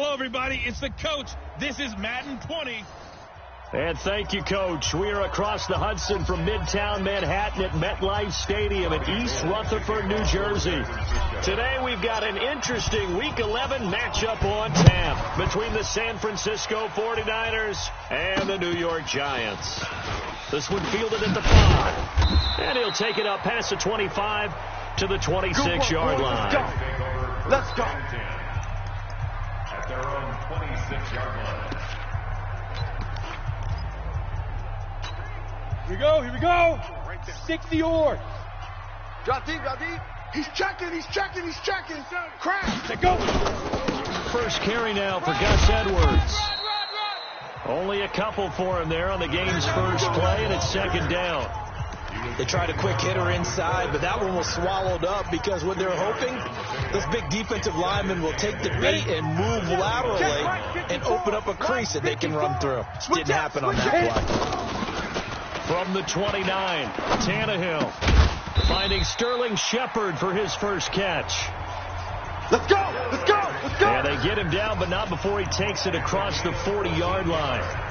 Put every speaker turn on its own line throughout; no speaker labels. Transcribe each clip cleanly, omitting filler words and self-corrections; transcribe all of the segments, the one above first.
Hello, everybody. It's the coach. This is Madden 20.
And thank you, Coach. We are across the Hudson from Midtown Manhattan at MetLife Stadium in East Rutherford, New Jersey. Today we've got an interesting Week 11 matchup on tap between the San Francisco 49ers and the New York Giants. This one fielded at the 5. And he'll take it up past the 25 to the 26-yard line.
Let's go.
At their own 26-yard line.
Here we go. 60-yard.
Drop deep. He's checking. Crash.
Let go.
First carry now for Gus Edwards. Only a couple for him there on the game's first play, and it's second down.
They tried a quick hitter inside, but that one was swallowed up because what they're hoping, this big defensive lineman will take the bait and move laterally and open up a crease that they can run through. Didn't happen on that play.
From the 29, Tannehill finding Sterling Shepard for his first catch.
Let's go.
And they get him down, but not before he takes it across the 40-yard line.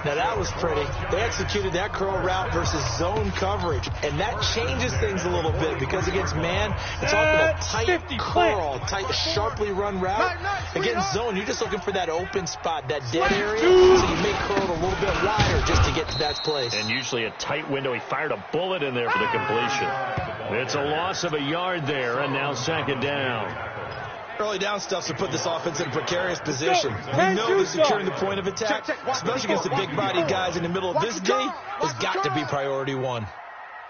Now that was pretty. They executed that curl route versus zone coverage, and that changes things a little bit because against man, it's often a tight curl, tight, sharply run route. Against zone, you're just looking for that open spot, that dead area, so you may curl it a little bit wider just to get to that place.
And usually a tight window. He fired a bullet in there for the completion. It's a loss of a yard there, and now second down.
Early down stuff to put this offense in a precarious position. We know that securing the point of attack, especially against the big-bodied guys in the middle of this game, has got to be priority one.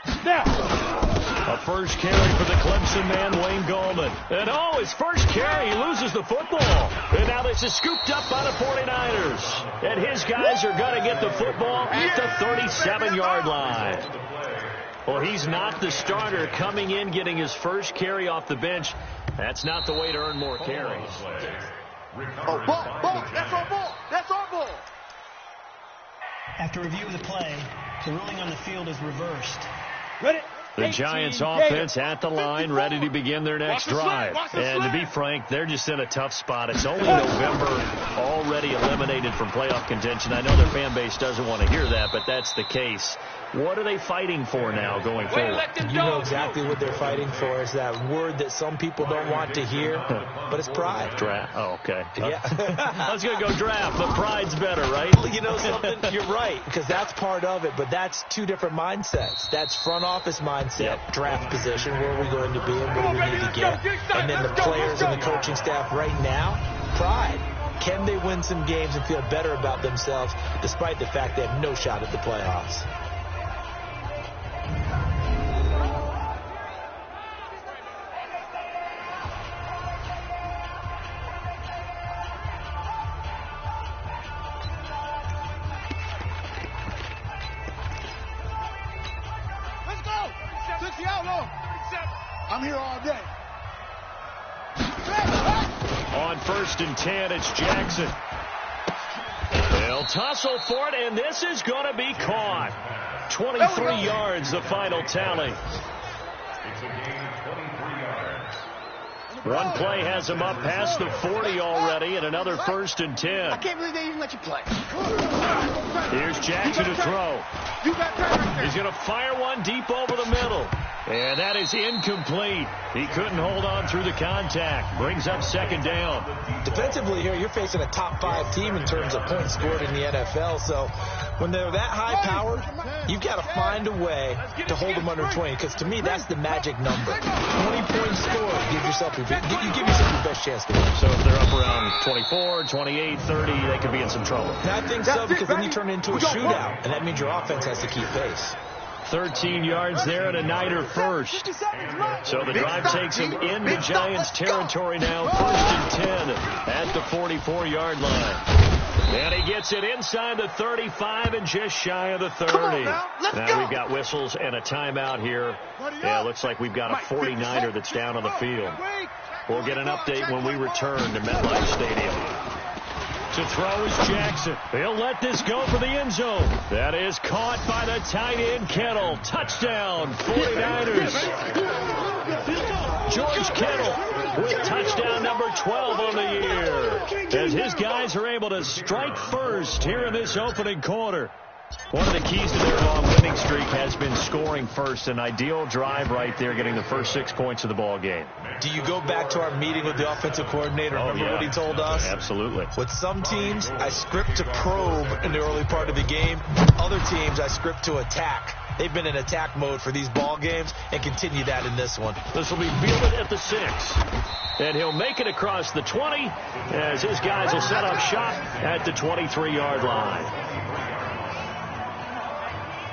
A first carry for the Clemson man, Wayne Gallman. And his first carry, he loses the football. And now this is scooped up by the 49ers. And his guys are going to get the football at the 37-yard line. Well, he's not the starter coming in, getting his first carry off the bench. That's not the way to earn more carries.
Oh, ball. That's our ball.
After review of the play, the ruling on the field is reversed.
Ready?
The Giants offense at the line, ready to begin their next drive. And to be frank, they're just in a tough spot. It's only November, already eliminated from playoff contention. I know their fan base doesn't want to hear that, but that's the case. What are they fighting for now going forward?
You know exactly what they're fighting for. Is that word that some people don't want to hear, but it's pride.
Draft. Oh, okay.
Yeah.
I was going to go draft, but pride's better, right?
You know something? You're right, because that's part of it, but that's two different mindsets. That's front office mindset, draft position, where are we going to be and what do we need to get? And then the players and the coaching staff right now, pride. Can they win some games and feel better about themselves despite the fact they have no shot at the playoffs?
I'm here all day.
On 1st and 10, it's Jackson. They'll tussle for it, and this is going to be caught. 23 yards, the final tally. One play has him up past the 40 already, and another 1st and 10.
I can't believe they even let you play.
Here's Jackson to throw. He's going to fire one deep over the middle. And that is incomplete. He couldn't hold on through the contact. Brings up second down.
Defensively here, you're facing a top 5 team in terms of points scored in the NFL. So when they're that high-powered, you've got to find a way to hold them under 20. Because to me, that's the magic number. 20 points scored. Give yourself your best chance to win.
So if they're up around 24, 28, 30, they could be in some trouble.
And I think so, because then you turn it into a shootout. And that means your offense has to keep pace.
13 yards there and a Niner first. So the drive takes him into Giants territory now. 1st and 10 at the 44-yard line. And he gets it inside the 35 and just shy of the 30. Now we've got whistles and a timeout here. Yeah, it looks like we've got a 49er that's down on the field. We'll get an update when we return to MetLife Stadium. To throw is Jackson. He'll let this go for the end zone. That is caught by the tight end Kittle. Touchdown, 49ers. George Kittle with touchdown number 12 on the year, as his guys are able to strike first here in this opening quarter. One of the keys to their long winning streak has been scoring first. An ideal drive right there, getting the first 6 points of the ball game.
Do you go back to our meeting with the offensive coordinator? Remember what he told us?
Absolutely.
With some teams, I script to probe in the early part of the game. Other teams, I script to attack. They've been in attack mode for these ball games and continue that in this one.
This will be fielded at the 6. And he'll make it across the 20 as his guys will set up shop at the 23-yard line.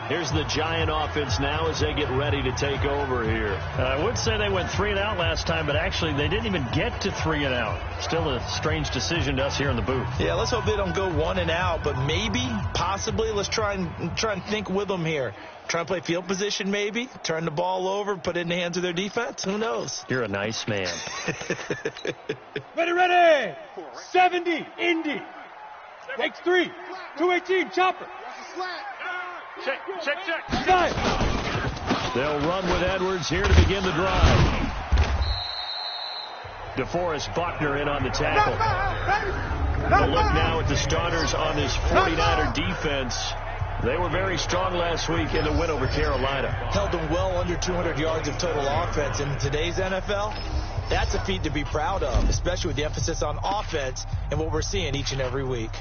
Here's the Giant offense now as they get ready to take over here. I would say they went 3 and out last time, but actually they didn't even get to 3 and out. Still a strange decision to us here in the booth.
Yeah, let's hope they don't go 1 and out, but maybe, possibly, let's try and think with them here. Try and play field position maybe, turn the ball over, put it in the hands of their defense. Who knows?
You're a nice man.
Ready. 70, Indy. Takes 3. 218, chopper.
Check.
They'll run with Edwards here to begin the drive. DeForest Buckner in on the tackle. A look now at the starters on this 49er defense. They were very strong last week in the win over Carolina.
Held them well under 200 yards of total offense. In today's NFL, that's a feat to be proud of, especially with the emphasis on offense and what we're seeing each and every week.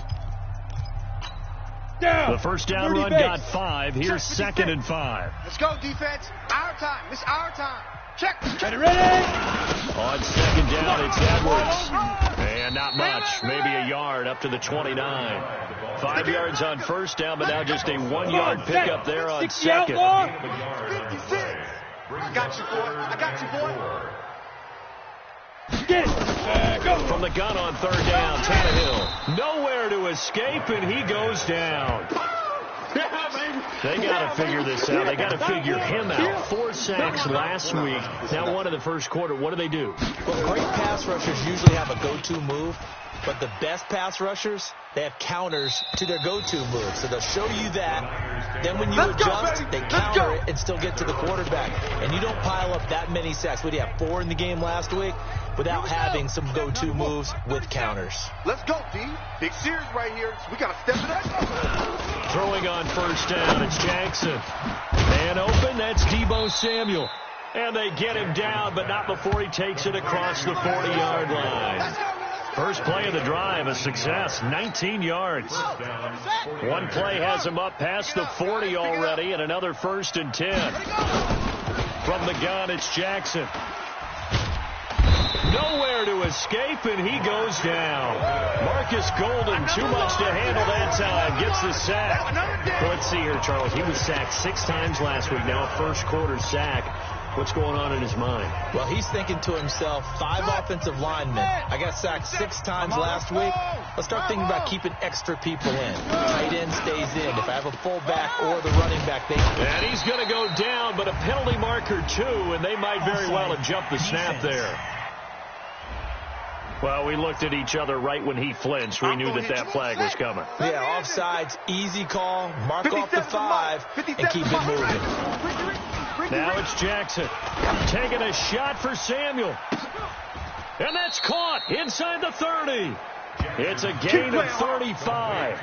The first down run got 5. Here's 2nd and 5.
Let's go, defense. Our time. It's our time. Check.
Ready.
On 2nd down, it's Edwards. And not much. Maybe a yard up to the 29. 5 yards on first down, but now just a 1-yard pickup there on 2nd.
56. I got you, boy.
Get it. Go.
From the gun on 3rd down, Tannehill. Nowhere to escape, and he goes down. They got to figure this out. They got to figure him out. 4 sacks last week. Now 1 in the first quarter. What do?
Well, great pass rushers usually have a go-to move, but the best pass rushers, they have counters to their go-to move. So they'll show you that. Then when you adjust, they counter it and still get to the quarterback. And you don't pile up that many sacks. What do you have, 4 in the game last week? Without having some go-to moves with counters.
Let's go, D. Big series right here. We got to step it up.
Throwing on first down, it's Jackson. Man open, that's Deebo Samuel. And they get him down, but not before he takes it across the 40-yard line. First play of the drive, a success, 19 yards. One play has him up past the 40 already, and another 1st and 10. From the gun, it's Jackson. Nowhere to escape, and he goes down. Marcus Golden, too much to handle that time, gets the sack. Well, let's see here, Charles. He was sacked 6 times last week, now a first quarter sack. What's going on in his mind?
Well, he's thinking to himself, 5 offensive linemen. I got sacked 6 times last week. Let's start thinking about keeping extra people in. Tight end stays in. If I have a fullback or the running back, they can.
And he's going to go down, but a penalty marker too, and they might very well have jumped the snap there. Well, we looked at each other right when he flinched. We knew that flag was coming.
Yeah, offsides, easy call, mark off the 5, and keep it moving.
Now it's Jackson taking a shot for Samuel. And that's caught inside the 30. It's a gain of 35.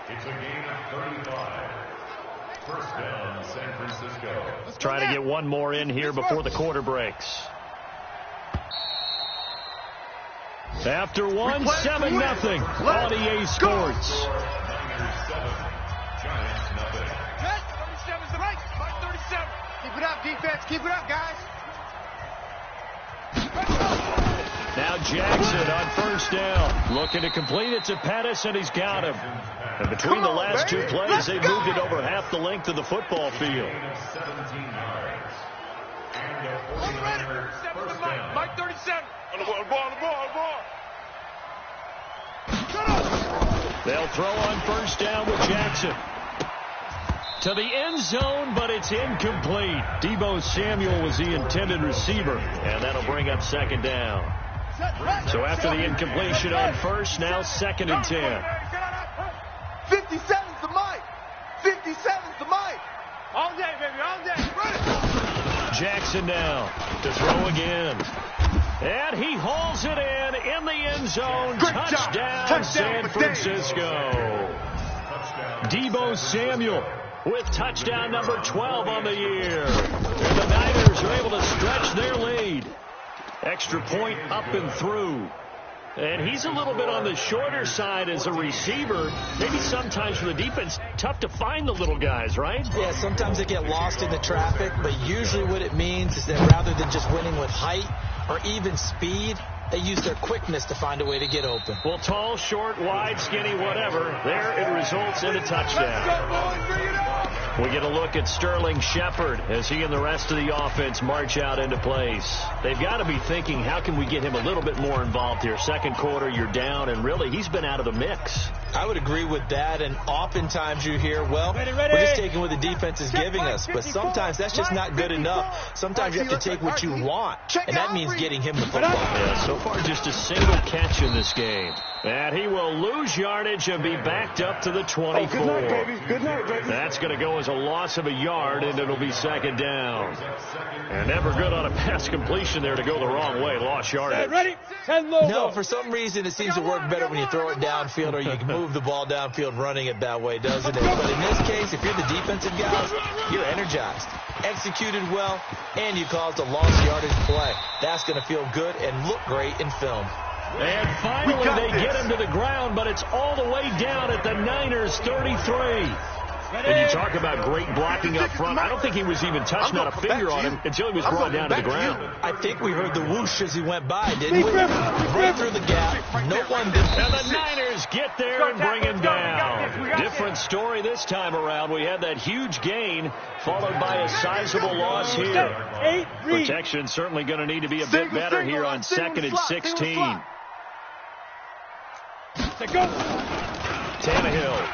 It's a gain of 35. First down, San Francisco.
Trying to get one more in here before the quarter breaks. After 1, 7-0 on EA Sports.
Giants nothing.
37's the right. 37. Keep it up, defense. Keep it up, guys.
Now Jackson on first down. Looking to complete it to Pettis, and he's got him. And between the last 2 plays, they moved it over half the length of the football field.
17 yards. And a 49er first down.
Mike 37. On the ball.
They'll throw on first down with Jackson. To the end zone, but it's incomplete. Deebo Samuel was the intended receiver, and that'll bring up 2nd down. So after the incompletion on first, now 2nd and 10.
57's the mic. 57's the mic. All day, baby, all day.
Jackson now. To throw again. And he hauls it in the end zone. Touchdown, San Francisco. Deebo Samuel with touchdown number 12 on the year. And the Niners are able to stretch their lead. Extra point up and through. And he's a little bit on the shorter side as a receiver. Maybe sometimes for the defense, tough to find the little guys, right?
Yeah, sometimes they get lost in the traffic, but usually what it means is that rather than just winning with height or even speed, they use their quickness to find a way to get open.
Well, tall, short, wide, skinny, whatever, there it results in a touchdown. We get a look at Sterling Shepard as he and the rest of the offense march out into place. They've got to be thinking, how can we get him a little bit more involved here? Second quarter, you're down, and really, he's been out of the mix.
I would agree with that, and oftentimes you hear, well, we're just taking what the defense is giving us, but sometimes that's just not good enough. Sometimes you have to take what you want, and that means getting him the football.
Yeah, so far just a single catch in this game. And he will lose yardage and be backed up to the 24.
Oh, good night, baby. Good night, baby.
That's going to go as a loss of a yard, and it'll be second down. And never good on a pass completion there to go the wrong way. Lost yardage.
Ready? 10 low.
No, for some reason it seems to work better when you throw it downfield or you can move the ball downfield running it that way, doesn't it? But in this case, if you're the defensive guys, you're energized, executed well, and you caused a lost yardage play. That's going to feel good and look great in film.
And finally they get him to the ground, but it's all the way down at the Niners 33. And you talk about great blocking up front. I don't think he was even touched, not a finger on him, until he was brought down to the ground.
I think we heard the whoosh as he went by, didn't we? Right through the gap. No one did.
And the Niners get there and bring him down. Different story this time around. We had that huge gain, followed by a sizable loss here. Protection certainly going to need to be a bit better here on 2nd and 16. Tannehill.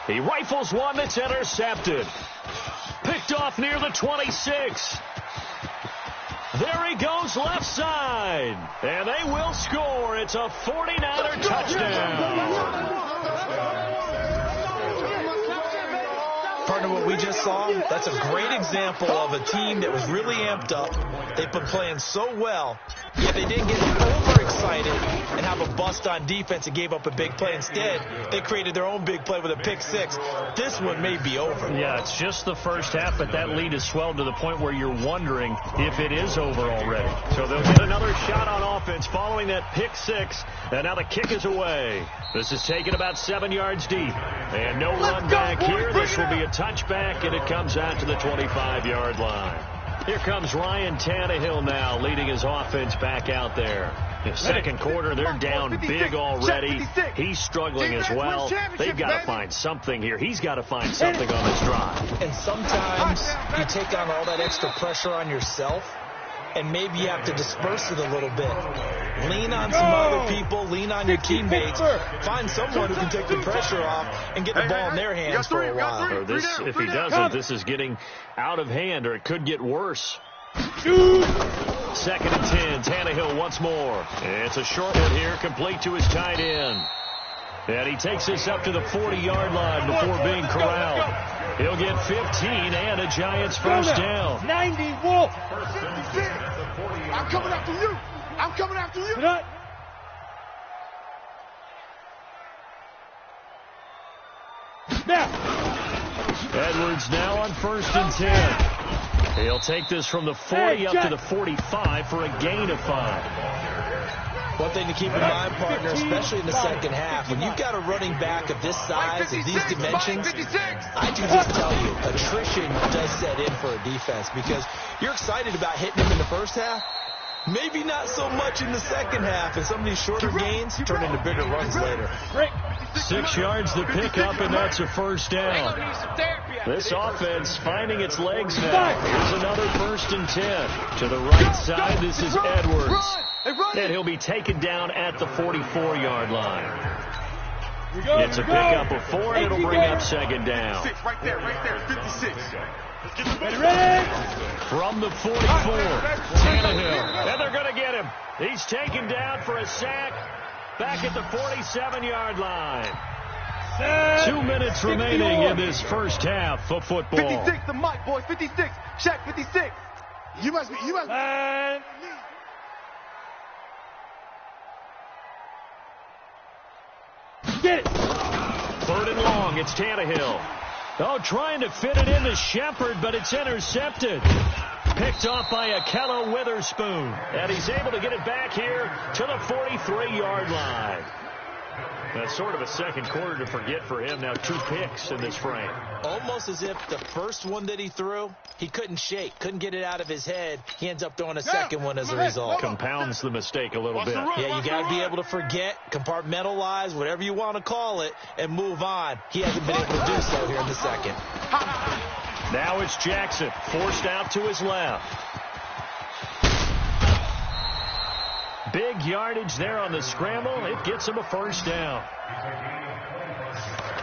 He rifles one that's intercepted. Picked off near the 26. There he goes left side. And they will score. It's a 49er touchdown.
Partner, what we just saw, that's a great example of a team that was really amped up. They've been playing so well, yet they didn't get overexcited and have a bust on defense and gave up a big play. Instead, they created their own big play with a pick six. This one may be over.
Yeah, it's just the first half, but that lead has swelled to the point where you're wondering if it is over already. So they'll get another shot on offense following that pick six, and now the kick is away. This is taken about 7 yards deep, and no run back here. This will be a touchback, and it comes out to the 25-yard line. Here comes Ryan Tannehill now, leading his offense back out there. In second quarter, they're down big already. He's struggling as well. They've got to find something here. He's got to find something on this drive.
And sometimes you take on all that extra pressure on yourself, and maybe you have to disperse it a little bit. Lean on some other people. Lean on your teammates. Find someone who can take the pressure off and get the ball in their hands for a while.
Or this, if he doesn't, this is getting out of hand, or it could get worse. 2nd and 10. Tannehill once more. It's a short one here, complete to his tight end. And he takes this up to the 40-yard line before being corralled. He'll get 15 and a Giants first down.
90 Wolf.
I'm coming after you. I'm coming after you.
Edwards now on 1st and 10. He'll take this from the 40 up to the 45 for a gain of 5.
One thing to keep in mind, partner, especially in the second half, when you've got a running back of this size and these dimensions, I can just tell you, attrition does set in for a defense because you're excited about hitting him in the first half. Maybe not so much in the second half, and some of these shorter gains turn into bigger runs later.
6 yards to pick up, and that's a first down. This offense finding its legs now. Here's another 1st and 10. To the right side, this is Edwards. And he'll be taken down at the 44-yard line. It's a pickup of 4, and it'll bring up 2nd down.
Right there, 56.
From the 44, Tannehill. And they're going to get him. He's taken down for a sack back at the 47-yard line. 2 minutes remaining in this first half of football.
56, the mic, boys. 56. Check, 56. You must be.
And get it.
3rd and long. It's Tannehill. Oh, trying to fit it into Shepard, but it's intercepted. Picked off by Akello Witherspoon. And he's able to get it back here to the 43-yard line. That's sort of a second quarter to forget for him. Now 2 picks in this frame.
Almost as if the first one that he threw, he couldn't shake, couldn't get it out of his head. He ends up throwing a second one as a result.
Compounds the mistake a little bit.
Yeah, you got to be able to forget, compartmentalize, whatever you want to call it, and move on. He hasn't been able to do so here in the second.
Now it's Jackson, forced out to his left. Big yardage there on the scramble. It gets him a first down.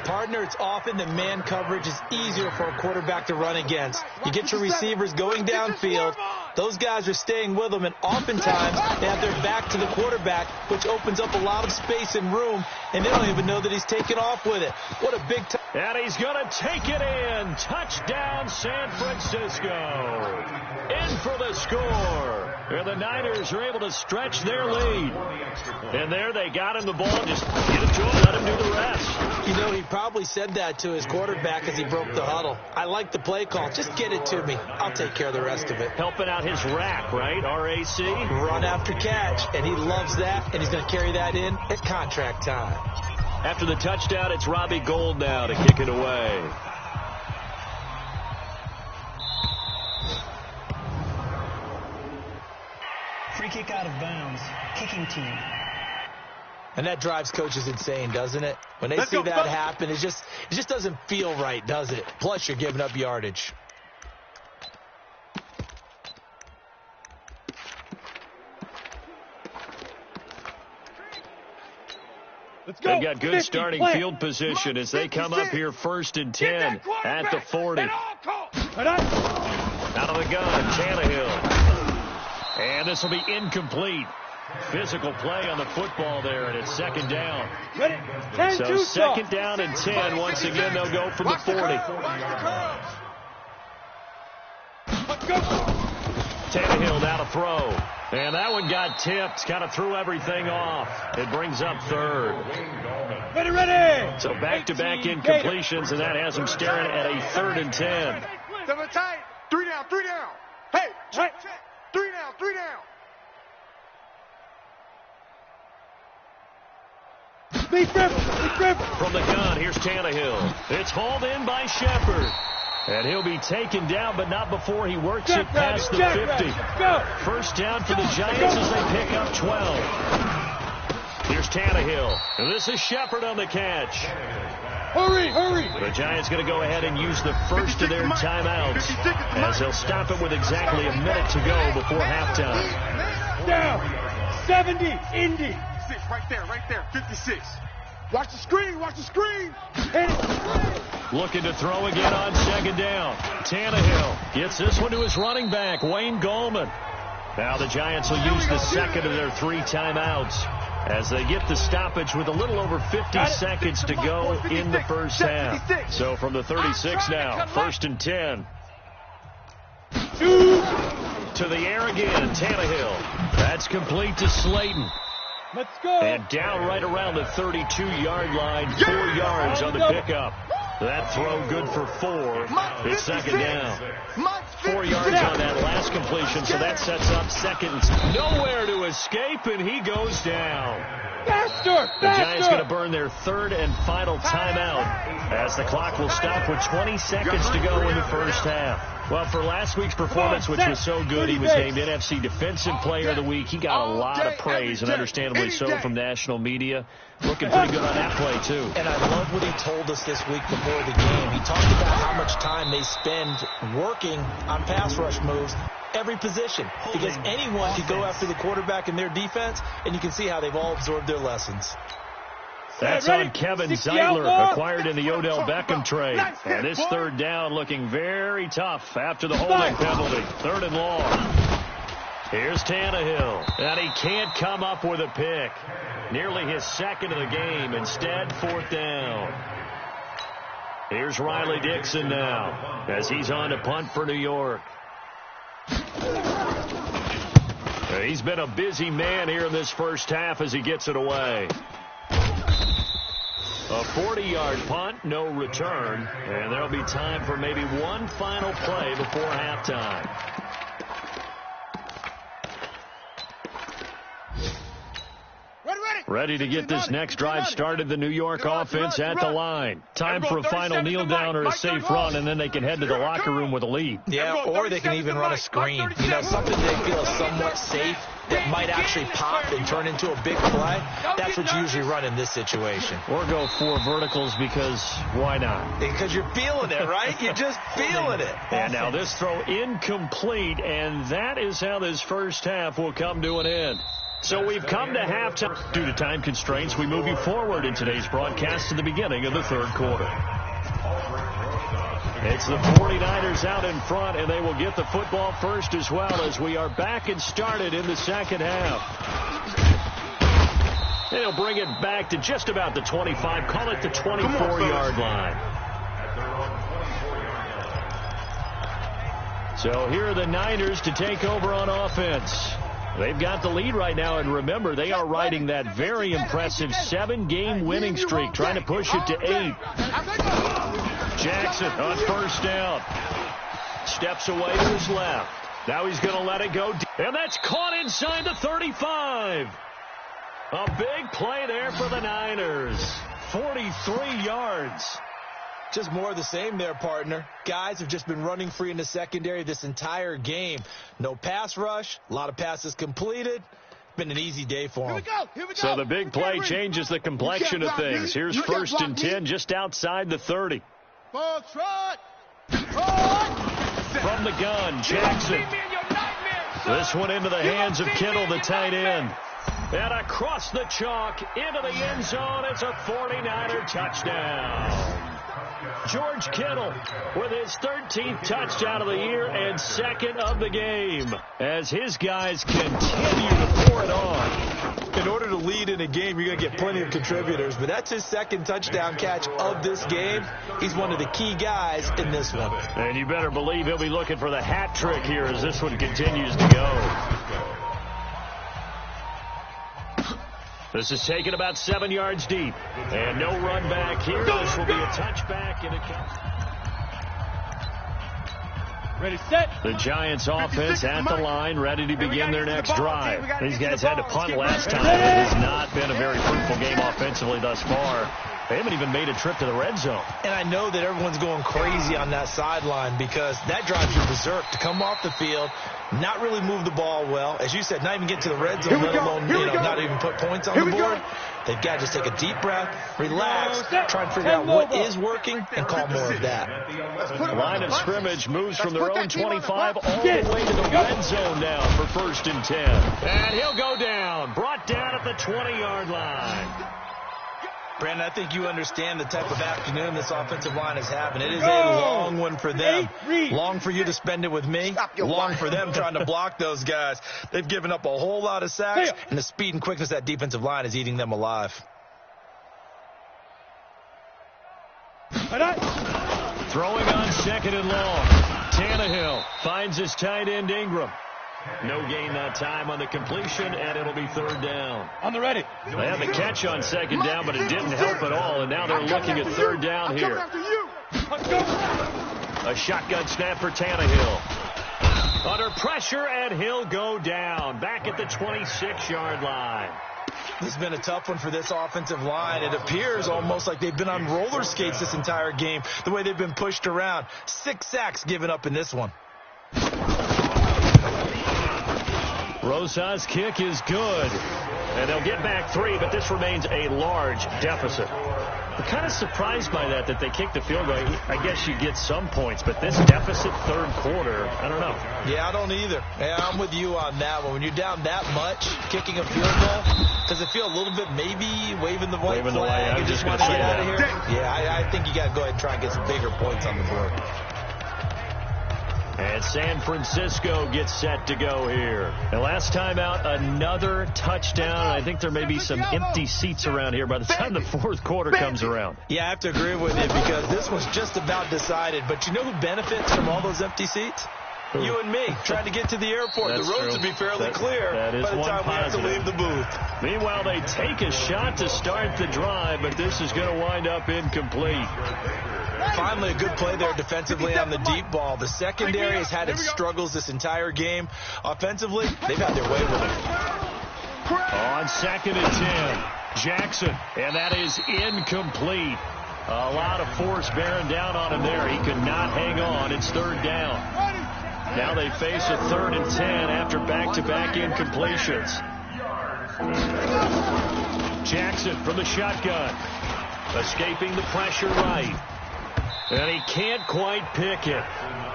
Partner, it's often that man coverage is easier for a quarterback to run against. You get your receivers going downfield. Those guys are staying with them, and oftentimes they have their back to the quarterback, which opens up a lot of space and room, and they don't even know that he's taking off with it. What a big time.
And he's going to take it in. Touchdown, San Francisco. In for the score. And the Niners are able to stretch their lead. And there they got him the ball. Just get it to him, let him do the rest.
You know, he probably said that to his quarterback as he broke the huddle. I like the play call. Just get it to me. I'll take care of the rest of it.
Helping out his rack, right? R-A-C?
Run after catch. And he loves that, and he's going to carry that in at contract time.
After the touchdown, it's Robbie Gould now to kick it away.
Free kick out of bounds. Kicking team.
And that drives coaches insane, doesn't it? When they see that happen, it just doesn't feel right, does it? Plus, you're giving up yardage.
They've got good starting field position as they come up here 1st and 10 at the 40. Out of the gun, Tannehill. And this will be incomplete. Physical play on the football there, and it's 2nd down. So 2nd down and 10. Once again, they'll go from the 40. Tannehill now to throw. And that one got tipped. Kind of threw everything off. It brings up 3rd.
Ready.
So back-to-back incompletions, and that has them staring at a 3rd and 10.
7 tight. 3 down, 3 down. Hey, check. 3 down, 3 down.
From the gun, here's Tannehill. It's hauled in by Shepard. And he'll be taken down, but not before he works it past the 50. First down for the Giants as they pick up 12. Here's Tannehill. And this is Shepard on the catch.
Hurry.
The Giants going to go ahead and use the first of their timeouts as they'll stop it with exactly a minute to go before halftime.
Down. 70. Indy.
Right there. 56. Watch the screen.
Hit it.
Looking to throw again on 2nd down. Tannehill gets this one to his running back, Wayne Gallman. Now the Giants will use the second of their 3 timeouts as they get the stoppage with a little over 50 seconds to go in the first half. So from the 36 now, 1st and 10. To the air again, Tannehill. That's complete to Slayton.
Let's go.
And down right around the 32-yard line, 4 yards on the pickup. That throw good for 4. It's 2nd down. 4 yards on that last completion, so that sets up 2nd. Nowhere to escape, and he goes down.
Faster.
The Giants going to burn their 3rd and final timeout as the clock will stop with 20 seconds to go in the first half. Well, for last week's performance, which was so good, he was named NFC Defensive Player of the Week. He got a lot of praise, and understandably so, from national media. Looking pretty good on that play, too.
And I love what he told us this week before the game. He talked about how much time they spend working on pass rush moves, every position, because anyone can go after the quarterback in their defense, and you can see how they've all absorbed their lessons.
That's on Kevin Zeitler, acquired in the Odell Beckham trade. And this 3rd down looking very tough after the holding penalty. 3rd and long. Here's Tannehill. And he can't come up with a pick. Nearly his 2nd of the game. Instead, 4th down. Here's Riley Dixon now as he's on to punt for New York. He's been a busy man here in this first half as he gets it away. A 40-yard punt, no return, and there'll be time for maybe one final play before halftime. Ready to get this next drive started, the New York offense at the line. Time for a final kneel down or a safe run, and then they can head to the locker room with a lead.
Yeah, or they can even run a screen. You know, something they feel somewhat safe that might actually pop and turn into a big play. That's what you usually run in this situation.
Or go 4 verticals because why not?
Because you're feeling it, right? You're just feeling it.
And now this throw incomplete, and that is how this first half will come to an end. So we've come to halftime. Due to time constraints, we move you forward in today's broadcast to the beginning of the third quarter. It's the 49ers out in front, and they will get the football first as well as we are back and started in the second half. They'll bring it back to just about the 25, call it the 24-yard line. So here are the Niners to take over on offense. They've got the lead right now, and remember, they are riding that very impressive 7-game winning streak, trying to push it to 8. Jackson on first down. Steps away to his left. Now he's going to let it go. And that's caught inside the 35. A big play there for the Niners. 43 yards.
Just more of the same there, partner. Guys have just been running free in the secondary this entire game. No pass rush, a lot of passes completed. Been an easy day for them.
Here we go.
So the big play changes the complexion of things. Here's first and 10 just outside the 30. From the gun, Jackson. This one into the hands of Kittle, the tight end. And across the chalk into the end zone. It's a 49er touchdown. George Kittle with his 13th touchdown of the year and second of the game as his guys continue to pour it on.
In order to lead in a game, you're going to get plenty of contributors, but that's his second touchdown catch of this game. He's one of the key guys in this one.
And you better believe he'll be looking for the hat trick here as this one continues to go. This is taken about 7 yards deep. And no run back here. This will be a touchback. And it counts.
Ready, set.
The Giants offense at the line, ready to begin their next drive. These guys had to punt last time. It has not been a very fruitful game offensively thus far. They haven't even made a trip to the red zone.
And I know that everyone's going crazy on that sideline because that drives you berserk to come off the field, not really move the ball well. As you said, not even get to the red zone, let alone not even put points on the board. They've got to just take a deep breath, relax, try and figure out what is working, and call more of that.
The line of scrimmage moves from their own 25 all the way to the red zone now for first and 10. And he'll go down, brought down at the 20-yard line.
Brandon, I think you understand the type of afternoon this offensive line is having. It is a long one for them. Long for you to spend it with me. Long for them trying to block those guys. They've given up a whole lot of sacks, and the speed and quickness of that defensive line is eating them alive.
Throwing on second and long. Tannehill finds his tight end Ingram. No gain that time on the completion, and it'll be third down.
On the ready.
They had the catch on second down, but it didn't help at all, and now they're looking at third down here. A shotgun snap for Tannehill. Under pressure, and he'll go down. Back at the 26-yard line.
This has been a tough one for this offensive line. It appears almost like they've been on roller skates this entire game, the way they've been pushed around. 6 sacks given up in this one.
Rosa's kick is good. And they'll get back 3, but this remains a large deficit. I'm kind of surprised by that they kicked the field goal. I guess you get some points, but this deficit third quarter, I don't know.
Yeah, I don't either. Yeah, I'm with you on that one. When you're down that much, kicking a field goal, does it feel a little bit maybe waving the white flag and just want to get out of here? Yeah, I think you got to go ahead and try and get some bigger points on the board.
And San Francisco gets set to go here. And last time out, another touchdown. I think there may be some empty seats around here by the time the fourth quarter comes around.
Yeah, I have to agree with you because this was just about decided. But you know who benefits from all those empty seats? You and me, trying to get to the airport.
That's
the roads
true.
would be fairly clear
that is
by the
one
time
positive.
we have to leave the booth.
Meanwhile, they take a shot to start the drive, but this is going to wind up incomplete.
Finally, a good play there defensively on the deep ball. The secondary has had its struggles this entire game. Offensively, they've had their way with it.
On 2nd and 10, Jackson, and that is incomplete. A lot of force bearing down on him there. He could not hang on. It's 3rd down. Now they face a 3rd and 10 after back-to-back incompletions. Jackson from the shotgun, escaping the pressure right. And he can't quite pick it.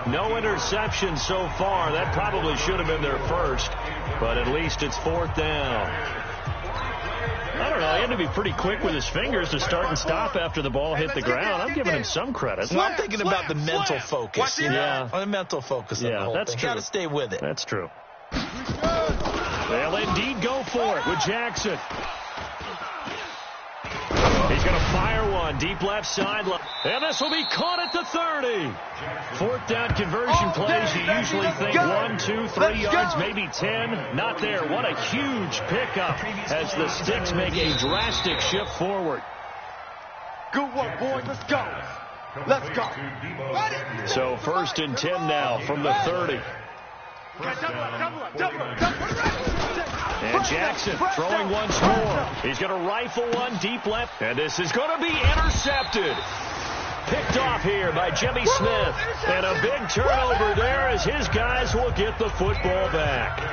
No interception so far. That probably should have been their first, but at least it's 4th down. I don't know. He had to be pretty quick with his fingers to start and stop after the ball hit the ground. I'm giving him some credit.
Well, I'm thinking about the mental focus.
Yeah.
The mental focus of the whole
that's
thing.
true.
Got to stay with it.
That's true. They'll indeed go for it with Jackson. He's going to fire one deep left sideline. And this will be caught at the 30. 4th down conversion plays. You usually think 1, 2, 3 yards, maybe 10. Not there. What a huge pickup as the Sticks make a drastic shift forward.
Good work, boys. Let's go. Let's go.
So 1st and 10 now from the 30. And Jackson throwing once more. He's going to rifle one deep left. And this is going to be intercepted. Picked off here by Jimmy Smith. And a big turnover there as his guys will get the football back.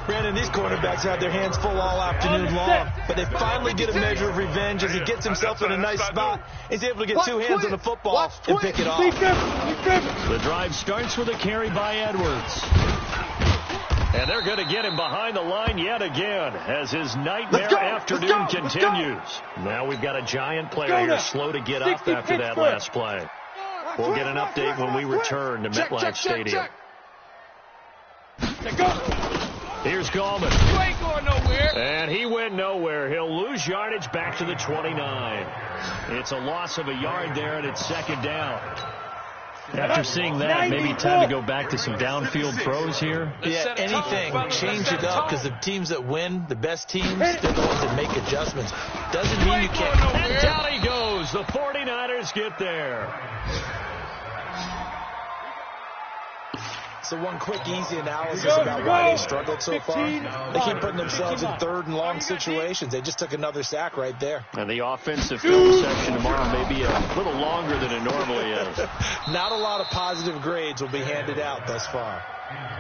Brandon, these cornerbacks have their hands full all afternoon long, but they finally get a measure of revenge as he gets himself in a nice spot. He's able to get 2 hands on the football and pick it off.
The drive starts with a carry by Edwards. And they're going to get him behind the line yet again as his nightmare afternoon continues. Now we've got a giant player here slow to get up after that last play. We'll get an update when we return to MetLife Stadium. Here's Gallman.
You ain't going nowhere.
And he went nowhere. He'll lose yardage back to the 29. It's a loss of a yard there, and it's 2nd down. After seeing that, maybe time to go back to some downfield throws here.
Yeah, anything. Change it up because the teams that win, the best teams, they're the ones that make adjustments. Doesn't mean you can't.
And down he goes. The 49ers get there.
So one quick, easy analysis about why they struggled so far. They keep putting themselves in 3rd and long situations. They just took another sack right there.
And the offensive film section tomorrow may be a little longer than it normally is.
Not a lot of positive grades will be handed out thus far.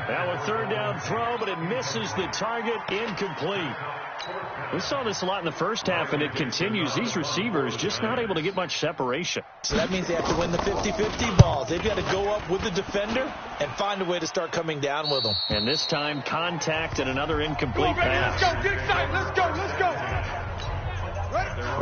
Now a 3rd down throw, but it misses the target, incomplete. We saw this a lot in the first half, and it continues. These receivers just not able to get much separation.
So that means they have to win the 50-50 balls. They've got to go up with the defender and find a way to start coming down with them.
And this time, contact and another incomplete pass.
Let's go. Get excited. Let's go. Let's go.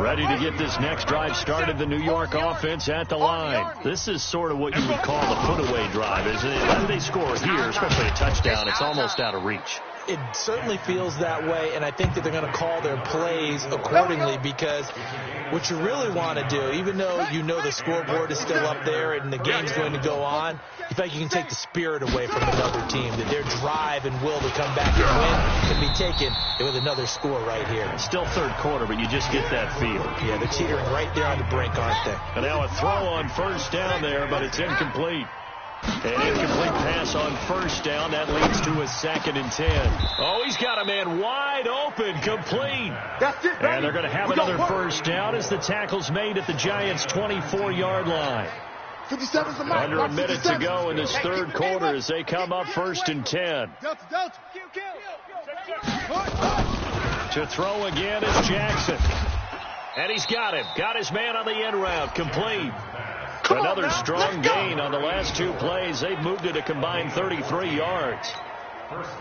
Ready to get this next drive started, the New York offense at the line. This is sort of what you would call the put-away drive, isn't it? When they score here, especially a touchdown, it's almost out of reach.
It certainly feels that way, and I think that they're going to call their plays accordingly because what you really want to do, even though you know the scoreboard is still up there and the game's going to go on, you think you can take the spirit away from another team, that their drive and will to come back and win can be taken with another score right here.
It's still 3rd quarter, but you just get that feel.
Yeah, they're teetering right there on the brink, aren't they?
And now a throw on 1st down there, but it's incomplete. An incomplete pass on 1st down. That leads to a 2nd and 10. Oh, he's got a man wide open, complete.
That's it, baby.
And they're going to have another 1st down as the tackle's made at the Giants' 24-yard line.
57's the mark.
Under a minute to go in this 3rd quarter as they come up 1st and 10.
Delta.
To throw again is Jackson. And he's got him. Got his man on the end route, complete. Another strong gain on the last 2 plays. They've moved it a combined 33 yards.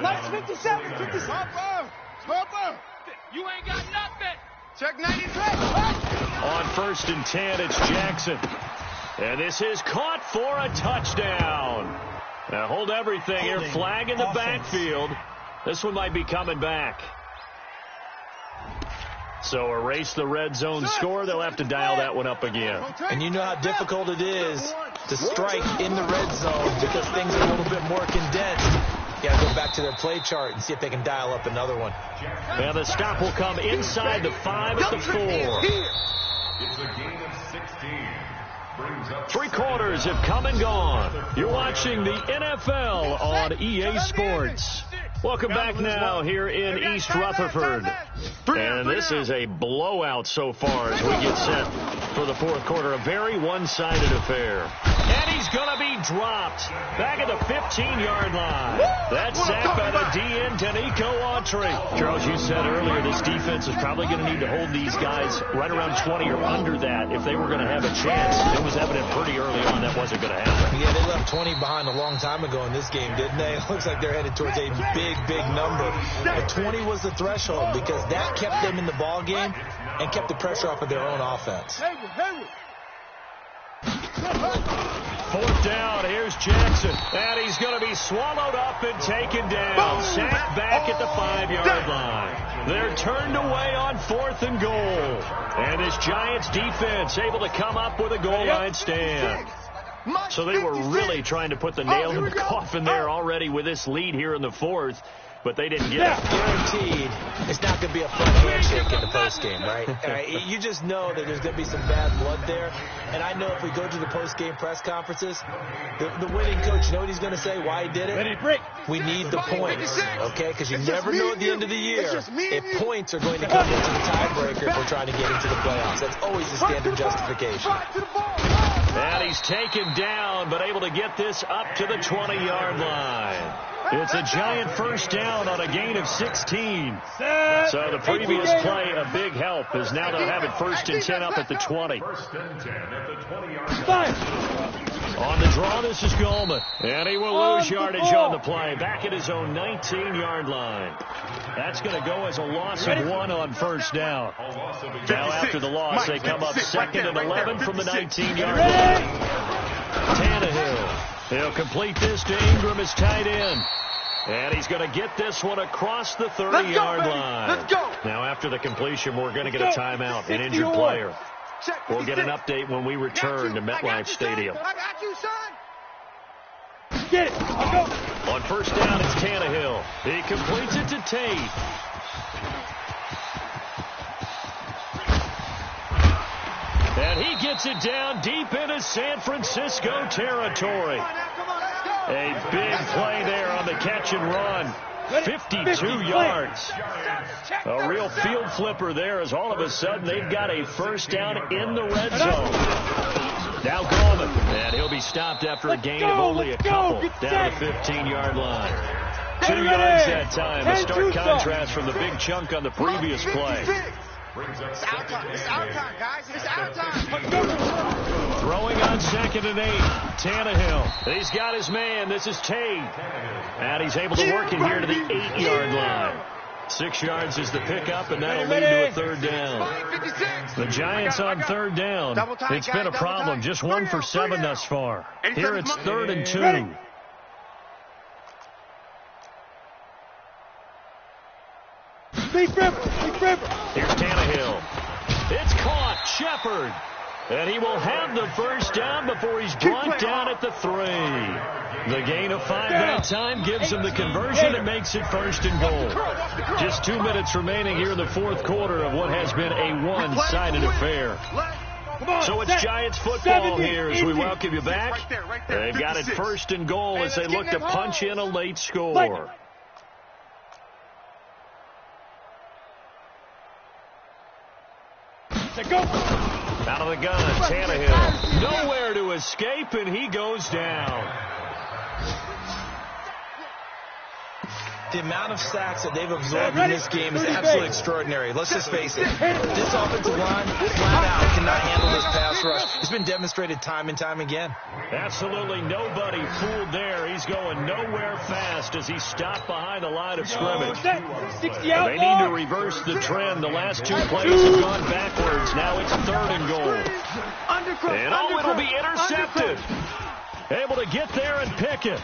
Nice 57. Harper. You ain't got nothing. Check 93.
On 1st and 10, it's Jackson. And this is caught for a touchdown. Now hold everything here. Flag in the backfield. This one might be coming back. So erase the red zone score. They'll have to dial that one up again.
And you know how difficult it is to strike in the red zone because things are a little bit more condensed. You got to go back to their play chart and see if they can dial up another one.
And the stop will come inside the 5 at the 4.
It's a gain of 16. Brings up
3 quarters have come and gone. You're watching the NFL on EA Sports. Welcome back now here in East Rutherford. And this is a blowout so far as we get set for the fourth quarter. A very one-sided affair. And he's going to be dropped back at the 15-yard line. That's sacked by the DN, T.S.K. Autry. Charles, you said earlier this defense is probably going to need to hold these guys right around 20 or under that if they were going to have a chance. It was evident pretty early on that wasn't going to happen.
Yeah, they left 20 behind a long time ago in this game, didn't they? It looks like they're headed towards a big number. But 20 was the threshold because that kept them in the ball game and kept the pressure off of their own offense.
Fourth down, here's Jackson. And he's going to be swallowed up and taken down. Sacked back at the 5-yard line. They're turned away on 4th and goal. And this Giants defense able to come up with a goal line stand. So they were really trying to put the nail in the coffin there already with this lead here in the 4th. But they didn't get it.
Guaranteed, it's not going to be a fun handshake in the postgame, right? You just know that there's going to be some bad blood there. And I know if we go to the postgame press conferences, the winning coach, you know what he's going to say, why he did it? We need the points, okay? Because you never know at the end of the year if points are going to come into the tiebreaker if we're trying to get into the playoffs. That's always the standard justification.
And he's taken down, but able to get this up to the 20-yard line. It's a Giant first down on a gain of 16. So the previous play, a big help, is now they'll have it 1st and 10 up at the 20.
1st and 10 at the 20-yard line.
On the draw, this is Goldman. And he will lose yardage on the play. Back at his own 19-yard line. That's going to go as a loss of 1 on 1st down. Now after the loss, they come up 2nd and 11 from the 19-yard line. Tannehill. He'll complete this to Ingram as tight end. And he's going to get this one across the 30-yard line.
Let's go.
Now after the completion, we're going to get a timeout, an injured player. We'll get an update when we return to MetLife Stadium.
I got you, son.
Get it. I'll go.
On 1st down, it's Tannehill. He completes it to Tate. And he gets it down deep into San Francisco territory. A big play there on the catch and run. 52 yards. A real field flipper there as all of a sudden they've got a first down in the red zone. Now Goldman. And he'll be stopped after a gain of only a couple down to the 15-yard line. 2 yards that time. A stark contrast from the big chunk on the previous play.
It's our time. It's our time, guys. It's our time.
Throwing on 2nd and 8. Tannehill. He's got his man. This is Tate. And he's able to work it here to the 8-yard line. 6 yards is the pickup, and that'll lead to a 3rd down. The Giants on 3rd down. It's been a problem. Just 1 for 7 thus far. Here it's 3rd and 2. Here's Tannehill. It's caught. Shepard. And he will have the first down before he's brought down at the 3. The gain of 5 that time gives him the conversion and makes it 1st and goal. Just 2 minutes remaining here in the fourth quarter of what has been a one-sided affair. So it's Giants football here as we welcome you back. They've got it 1st and goal as they look to punch in a late score. Out of the gun, Tannehill. Nowhere to escape, and he goes down.
The amount of sacks that they've absorbed in this game is absolutely extraordinary. Let's just face it. This offensive line, flat out, cannot handle this pass rush. It's been demonstrated time and time again.
Absolutely nobody fooled there. He's going nowhere fast as he stopped behind the line of scrimmage. They need to reverse the trend. The last 2 plays have gone backwards. Now it's 3rd and goal. And it'll be intercepted. Able to get there and pick it.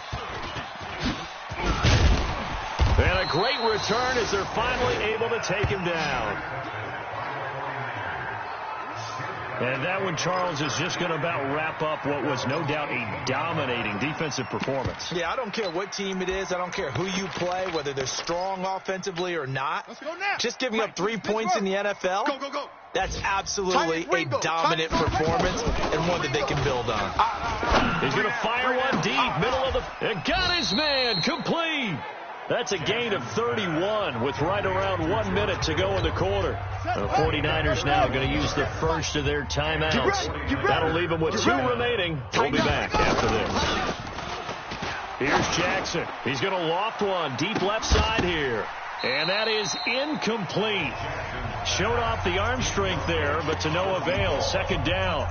And a great return as they're finally able to take him down. And that one, Charles, is just going to about wrap up what was no doubt a dominating defensive performance.
Yeah, I don't care what team it is. I don't care who you play, whether they're strong offensively or not.
Let's go now.
Just giving up 3 points in the NFL,
Go.
that's absolutely a dominant performance and one that they can build on.
He's going to fire one deep, middle of the... And got his man, complete. That's a gain of 31 with right around 1 minute to go in the quarter. The 49ers now going to use the first of their timeouts. That'll leave them with 2 remaining. We'll be back after this. Here's Jackson. He's going to loft one deep left side here. And that is incomplete. Showed off the arm strength there, but to no avail. Second down.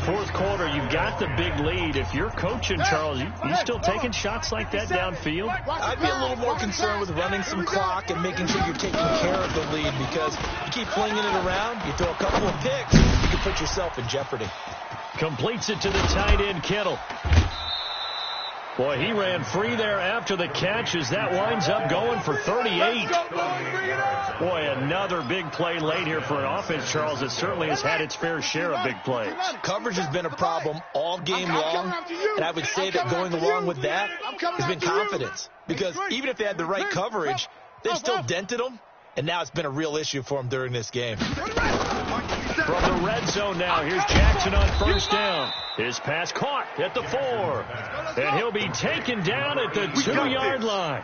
Fourth quarter, you've got the big lead. If you're coaching, Charles, you still taking shots like that downfield?
I'd be a little more concerned with running some clock and making sure you're taking care of the lead, because you keep flinging it around, you throw a couple of picks, you can put yourself in jeopardy.
Completes it to the tight end, Kittle. Boy, he ran free there after the catch as that winds up going for 38. Boy, another big play late here for an offense, Charles, that certainly has had its fair share of big plays.
Coverage has been a problem all game long, and I would say that going along with that has been confidence. Because even if they had the right coverage, they still dented them, and now it's been a real issue for them during this game.
From the red zone now, here's Jackson on first down. His pass caught at the 4. And he'll be taken down at the 2-yard line.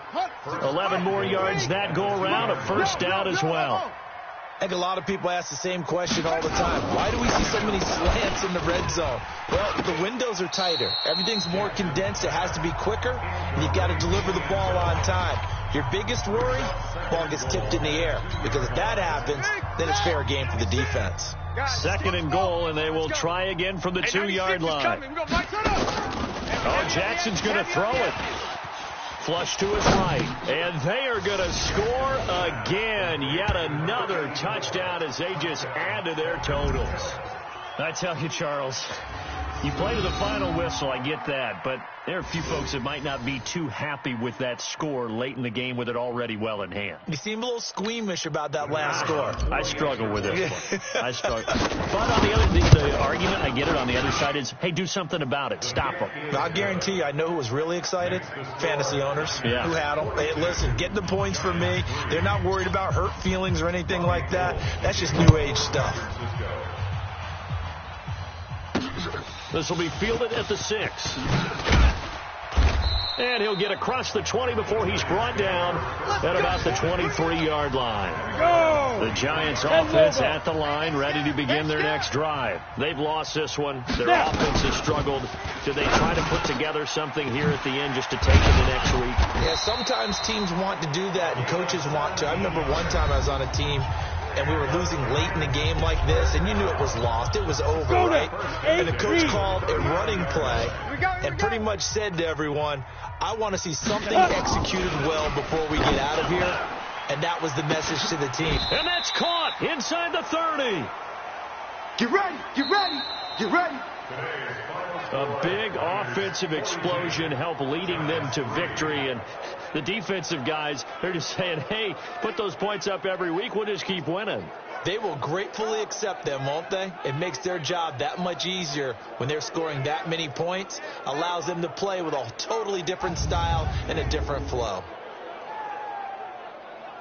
11 more yards that go around, a first down as well.
I think a lot of people ask the same question all the time. Why do we see so many slants in the red zone? Well, the windows are tighter. Everything's more condensed. It has to be quicker, and you've got to deliver the ball on time. Your biggest worry, ball gets tipped in the air. Because if that happens, then it's fair game for the defense.
Second and goal, and they will try again from the 2-yard line. Oh, Jackson's going to throw it. Flush to his right. And they are going to score again. Yet another touchdown as they just add to their totals. I tell you, Charles, you play to the final whistle, I get that, but there are a few folks that might not be too happy with that score late in the game with it already well in hand.
You seem a little squeamish about that last score.
I struggle with this one. I struggle. But on the argument, I get it, on the other side is, hey, do something about it. Stop them.
I guarantee you, I know who was really excited. Fantasy owners who had them. Hey, listen, get the points for me. They're not worried about hurt feelings or anything like that. That's just new age stuff.
This will be fielded at the 6. And he'll get across the 20 before he's brought down at about the 23-yard line. The Giants offense at the line, ready to begin their next drive. They've lost this one. Their offense has struggled. Do they try to put together something here at the end just to take into next week?
Yeah, sometimes teams want to do that and coaches want to. I remember one time I was on a team and we were losing late in a game like this, and you knew it was lost. It was over, right? And the coach called a running play and pretty much said to everyone, I want to see something executed well before we get out of here. And that was the message to the team.
And that's caught inside the 30.
Get ready, get ready, get ready.
A big offensive explosion helped leading them to victory, and the defensive guys, they're just saying, hey, put those points up every week, we'll just keep winning.
They will gratefully accept them, won't they? It makes their job that much easier when they're scoring that many points, allows them to play with a totally different style and a different flow.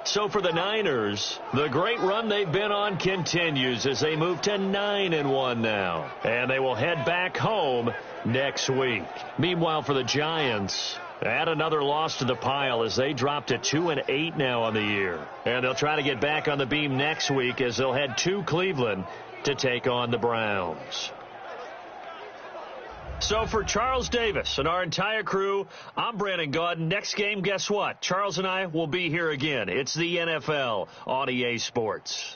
So for the Niners, the great run they've been on continues as they move to 9-1 now. And they will head back home next week. Meanwhile, for the Giants, add another loss to the pile as they drop to 2-8 now on the year. And they'll try to get back on the beam next week as they'll head to Cleveland to take on the Browns. So for Charles Davis and our entire crew, I'm Brandon Gaudin. Next game, guess what? Charles and I will be here again. It's the NFL on EA Sports.